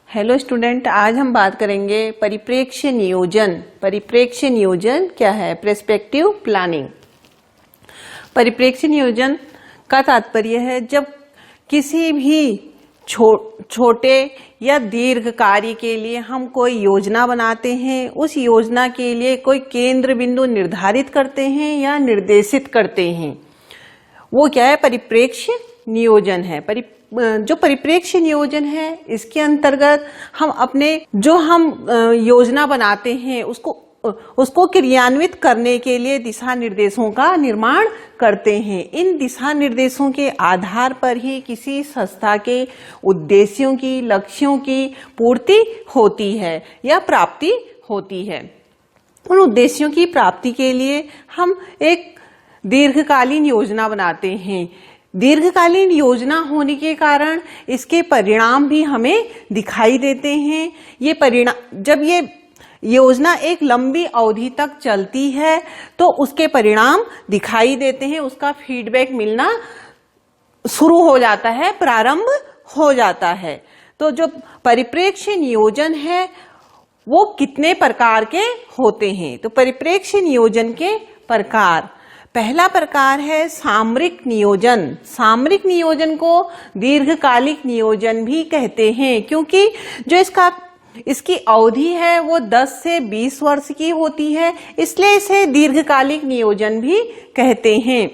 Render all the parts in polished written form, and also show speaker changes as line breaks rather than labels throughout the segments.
Hello student, आज हम बात करेंगे परिप्रेक्ष्य नियोजन। परिप्रेक्ष्य नियोजन क्या है? Perspective planning. परिप्रेक्ष्य नियोजन का तात्पर्य है जब किसी भी छोटे या दीर्घ कार्य के लिए हम कोई योजना बनाते हैं, उस योजना के लिए कोई केंद्र बिंदु निर्धारित करते हैं या निर्देशित करते हैं, वो क्या है? परिप्रेक्ष्य नियोजन है। जो परिप्रेक्ष्य नियोजन है इसके अंतर्गत हम अपने जो हम योजना बनाते हैं उसको क्रियान्वित करने के लिए दिशा निर्देशों का निर्माण करते हैं। इन दिशा निर्देशों के आधार पर ही किसी संस्था के उद्देश्यों की, लक्ष्यों की पूर्ति होती है या प्राप्ति होती है। उन उद्देश्यों की प्राप्ति के लिए हम एक दीर्घकालीन योजना बनाते हैं। दीर्घकालीन योजना होने के कारण इसके परिणाम भी हमें दिखाई देते हैं। ये परिणाम, जब ये योजना एक लंबी अवधि तक चलती है तो उसके परिणाम दिखाई देते हैं, उसका फीडबैक मिलना शुरू हो जाता है, प्रारंभ हो जाता है। तो जो परिप्रेक्ष्य नियोजन है वो कितने प्रकार के होते हैं? तो परिप्रेक्ष्य नियोजन के प्रकार, पहला प्रकार है सामरिक नियोजन। सामरिक नियोजन को दीर्घकालिक नियोजन भी कहते हैं क्योंकि जो इसकी अवधि है वो 10 से 20 वर्ष की होती है, इसलिए इसे दीर्घकालिक नियोजन भी कहते हैं।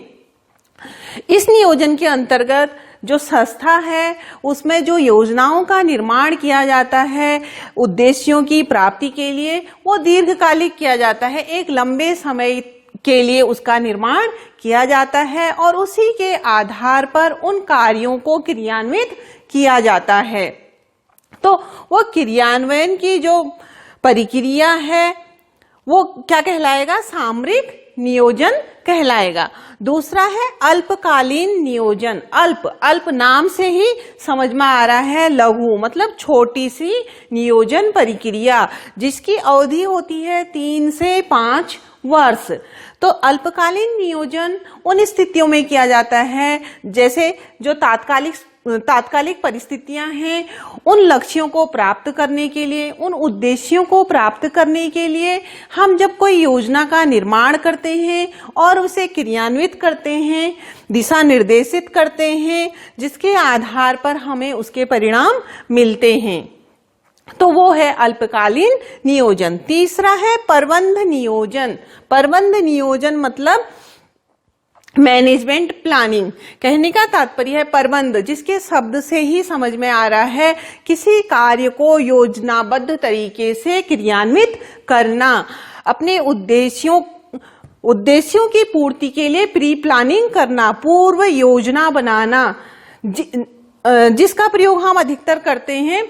इस नियोजन के अंतर्गत जो संस्था है उसमें जो योजनाओं का निर्माण किया जाता है उद्देश्यों की प्राप्ति के लिए, वो दीर्घकालिक किया जाता है। एक लंबे समय के लिए उसका निर्माण किया जाता है और उसी के आधार पर उन कार्यों को क्रियान्वित किया जाता है। तो वो क्रियान्वयन की जो प्रक्रिया है वो क्या कहलाएगा? सामरिक नियोजन कहलाएगा। दूसरा है अल्पकालीन नियोजन। अल्प नाम से ही समझ में आ रहा है, लघु मतलब छोटी सी नियोजन प्रक्रिया जिसकी अवधि होती है 3 से 5 वर्ष। तो अल्पकालीन नियोजन उन स्थितियों में किया जाता है जैसे जो तात्कालिक परिस्थितियां हैं, उन लक्ष्यों को प्राप्त करने के लिए, उन उद्देश्यों को प्राप्त करने के लिए हम जब कोई योजना का निर्माण करते हैं और उसे क्रियान्वित करते हैं, दिशा निर्देशित करते हैं, जिसके आधार पर हमें उसके परिणाम मिलते हैं, तो वो है अल्पकालीन नियोजन। तीसरा है प्रबंध नियोजन। प्रबंध नियोजन मतलब मैनेजमेंट प्लानिंग। कहने का तात्पर्य है प्रबंध, जिसके शब्द से ही समझ में आ रहा है किसी कार्य को योजनाबद्ध तरीके से क्रियान्वित करना, अपने उद्देश्यों की पूर्ति के लिए प्री प्लानिंग करना, पूर्व योजना बनाना, जिसका प्रयोग हम अधिकतर करते हैं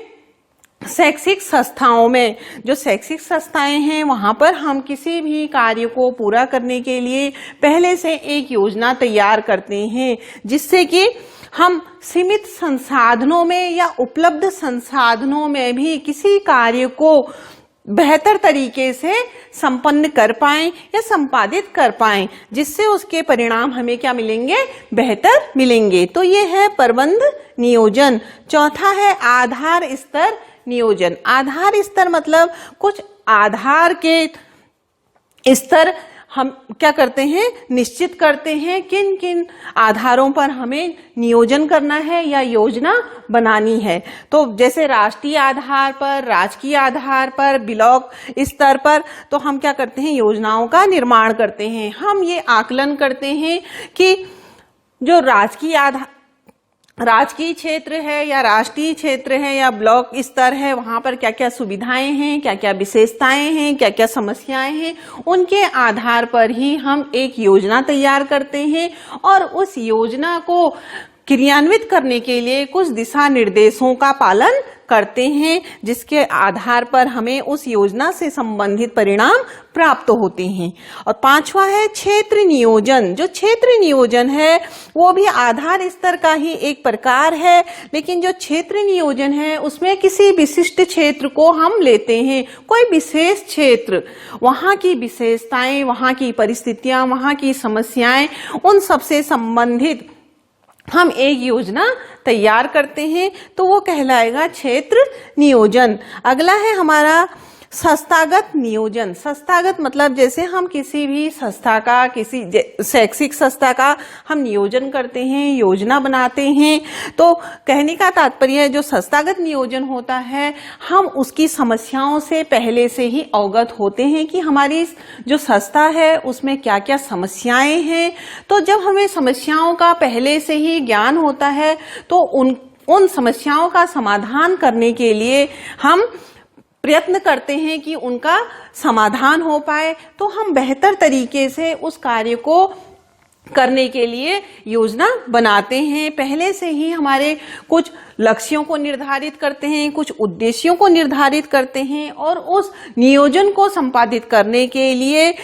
शैक्षिक संस्थाओं में। जो शैक्षिक संस्थाएं हैं वहां पर हम किसी भी कार्य को पूरा करने के लिए पहले से एक योजना तैयार करते हैं, जिससे कि हम सीमित संसाधनों में या उपलब्ध संसाधनों में भी किसी कार्य को बेहतर तरीके से संपन्न कर पाएं या संपादित कर पाएं, जिससे उसके परिणाम हमें क्या मिलेंगे? बेहतर मिलेंगे। तो ये है प्रबंध नियोजन। चौथा है आधार स्तर नियोजन। आधार स्तर मतलब कुछ आधार के स्तर हम क्या करते हैं? निश्चित करते हैं किन किन आधारों पर हमें नियोजन करना है या योजना बनानी है। तो जैसे राष्ट्रीय आधार पर, राजकीय आधार पर, ब्लॉक स्तर पर तो हम क्या करते हैं? योजनाओं का निर्माण करते हैं। हम ये आकलन करते हैं कि जो राजकीय क्षेत्र है या राष्ट्रीय क्षेत्र है या ब्लॉक स्तर है, वहां पर क्या क्या सुविधाएं हैं, क्या क्या विशेषताएं हैं, क्या क्या समस्याएं हैं, उनके आधार पर ही हम एक योजना तैयार करते हैं और उस योजना को क्रियान्वित करने के लिए कुछ दिशा निर्देशों का पालन करते हैं, जिसके आधार पर हमें उस योजना से संबंधित परिणाम प्राप्त होते हैं। और पांचवा है क्षेत्र नियोजन। जो क्षेत्र नियोजन है वो भी आधार स्तर का ही एक प्रकार है, लेकिन जो क्षेत्र नियोजन है उसमें किसी विशिष्ट क्षेत्र को हम लेते हैं, कोई विशेष क्षेत्र, वहां की विशेषताएं, वहां की परिस्थितियां, वहां की समस्याएं, उन सबसे संबंधित हम एक योजना तैयार करते हैं तो वो कहलाएगा क्षेत्र नियोजन। अगला है हमारा संस्थागत नियोजन। संस्थागत मतलब जैसे हम किसी भी संस्था का, किसी शैक्षिक संस्था का हम नियोजन करते हैं, योजना बनाते हैं, तो कहने का तात्पर्य है जो संस्थागत नियोजन होता है, हम उसकी समस्याओं से पहले से ही अवगत होते हैं कि हमारी जो संस्था है उसमें क्या क्या समस्याएं हैं। तो जब हमें समस्याओं का पहले से ही ज्ञान होता है तो उन समस्याओं का समाधान करने के लिए हम प्रयत्न करते हैं कि उनका समाधान हो पाए। तो हम बेहतर तरीके से उस कार्य को करने के लिए योजना बनाते हैं, पहले से ही हमारे कुछ लक्ष्यों को निर्धारित करते हैं, कुछ उद्देश्यों को निर्धारित करते हैं और उस नियोजन को संपादित करने के लिए,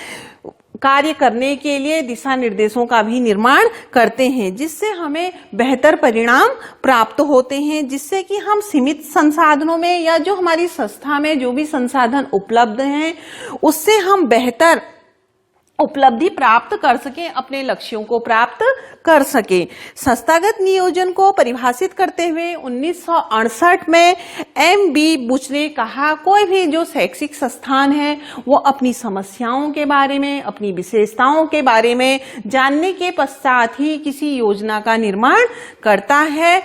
कार्य करने के लिए दिशा निर्देशों का भी निर्माण करते हैं, जिससे हमें बेहतर परिणाम प्राप्त होते हैं, जिससे कि हम सीमित संसाधनों में या जो हमारी संस्था में जो भी संसाधन उपलब्ध हैं उससे हम बेहतर उपलब्धि प्राप्त कर सके, अपने लक्ष्यों को प्राप्त कर सके। संस्थागत नियोजन को परिभाषित करते हुए 1968 में M.B. बुच ने कहा, कोई भी जो शैक्षिक संस्थान है वो अपनी समस्याओं के बारे में, अपनी विशेषताओं के बारे में जानने के पश्चात ही किसी योजना का निर्माण करता है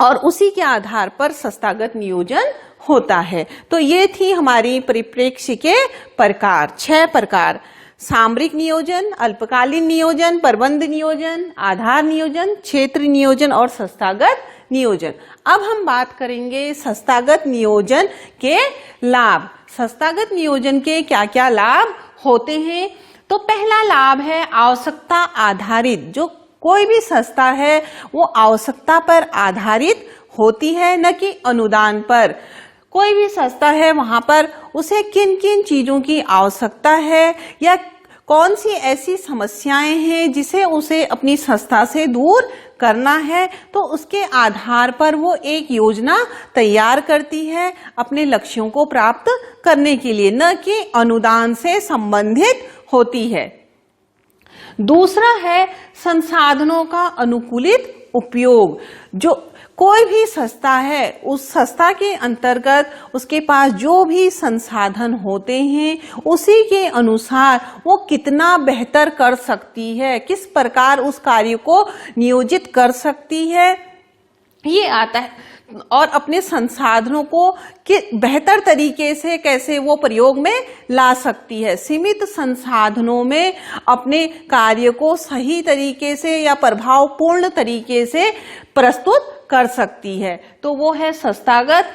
और उसी के आधार पर संस्थागत नियोजन होता है। तो ये थी हमारी परिप्रेक्ष्य के प्रकार, 6 प्रकार: सामरिक नियोजन, अल्पकालीन नियोजन, प्रबंध नियोजन, आधार नियोजन, क्षेत्र नियोजन और संस्थागत नियोजन। अब हम बात करेंगे संस्थागत नियोजन के लाभ। संस्थागत नियोजन के क्या क्या लाभ होते हैं? तो पहला लाभ है आवश्यकता आधारित। जो कोई भी संस्था है वो आवश्यकता पर आधारित होती है, न कि अनुदान पर। कोई भी संस्था है वहां पर उसे किन किन चीजों की आवश्यकता है या कौन सी ऐसी समस्याएं हैं जिसे उसे अपनी संस्था से दूर करना है, तो उसके आधार पर वो एक योजना तैयार करती है अपने लक्ष्यों को प्राप्त करने के लिए, न कि अनुदान से संबंधित होती है। दूसरा है संसाधनों का अनुकूलित उपयोग। जो कोई भी संस्था है उस संस्था के अंतर्गत उसके पास जो भी संसाधन होते हैं उसी के अनुसार वो कितना बेहतर कर सकती है, किस प्रकार उस कार्य को नियोजित कर सकती है, ये आता है। और अपने संसाधनों को कि बेहतर तरीके से कैसे वो प्रयोग में ला सकती है, सीमित संसाधनों में अपने कार्य को सही तरीके से या प्रभावपूर्ण तरीके से प्रस्तुत कर सकती है। तो वो है संस्थागत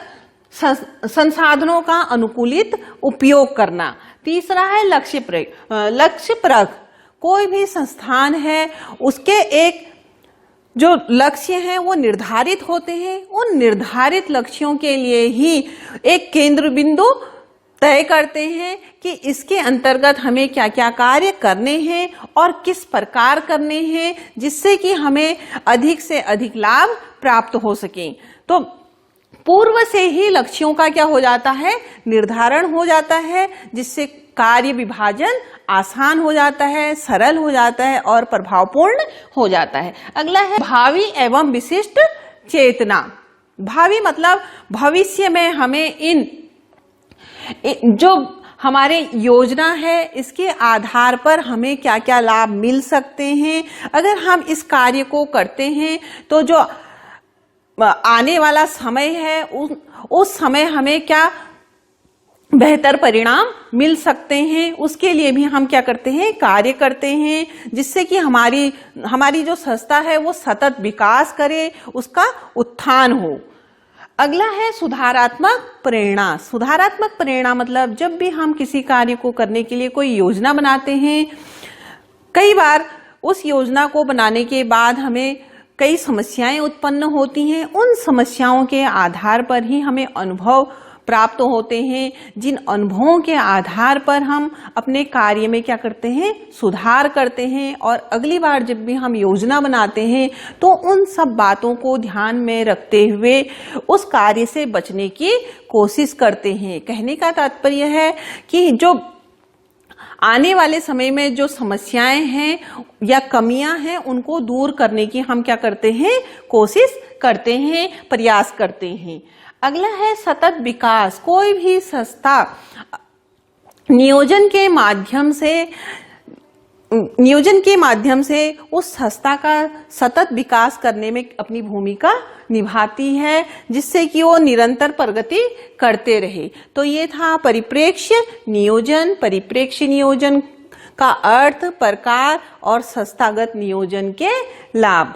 संसाधनों का अनुकूलित उपयोग करना। तीसरा है लक्ष्यप्रद। कोई भी संस्थान है उसके एक जो लक्ष्य हैं वो निर्धारित होते हैं। उन निर्धारित लक्ष्यों के लिए ही एक केंद्र बिंदु तय करते हैं कि इसके अंतर्गत हमें क्या क्या कार्य करने हैं और किस प्रकार करने हैं, जिससे कि हमें अधिक से अधिक लाभ प्राप्त हो सके। तो पूर्व से ही लक्ष्यों का क्या हो जाता है, निर्धारण हो जाता है, जिससे कार्य विभाजन आसान हो जाता है, सरल हो जाता है और प्रभावपूर्ण हो जाता है। अगला है भावी एवं विशिष्ट चेतना। भावी मतलब भविष्य में हमें इन जो हमारे योजना है इसके आधार पर हमें क्या क्या लाभ मिल सकते हैं। अगर हम इस कार्य को करते हैं तो जो आने वाला समय है उस समय हमें क्या बेहतर परिणाम मिल सकते हैं, उसके लिए भी हम क्या करते हैं, कार्य करते हैं, जिससे कि हमारी जो संस्था है वो सतत विकास करे, उसका उत्थान हो। अगला है सुधारात्मक प्रेरणा। सुधारात्मक प्रेरणा मतलब जब भी हम किसी कार्य को करने के लिए कोई योजना बनाते हैं, कई बार उस योजना को बनाने के बाद हमें कई समस्याएं उत्पन्न होती हैं। उन समस्याओं के आधार पर ही हमें अनुभव प्राप्त होते हैं, जिन अनुभवों के आधार पर हम अपने कार्य में क्या करते हैं, सुधार करते हैं और अगली बार जब भी हम योजना बनाते हैं तो उन सब बातों को ध्यान में रखते हुए उस कार्य से बचने की कोशिश करते हैं। कहने का तात्पर्य है कि जो आने वाले समय में जो समस्याएं हैं या कमियां हैं उनको दूर करने की हम क्या करते हैं, कोशिश करते हैं, प्रयास करते हैं। अगला है सतत विकास। कोई भी संस्था नियोजन के माध्यम से उस संस्था का सतत विकास करने में अपनी भूमिका निभाती है, जिससे कि वो निरंतर प्रगति करते रहे। तो ये था परिप्रेक्ष्य नियोजन। परिप्रेक्ष्य नियोजन का अर्थ, प्रकार और संस्थागत नियोजन के लाभ।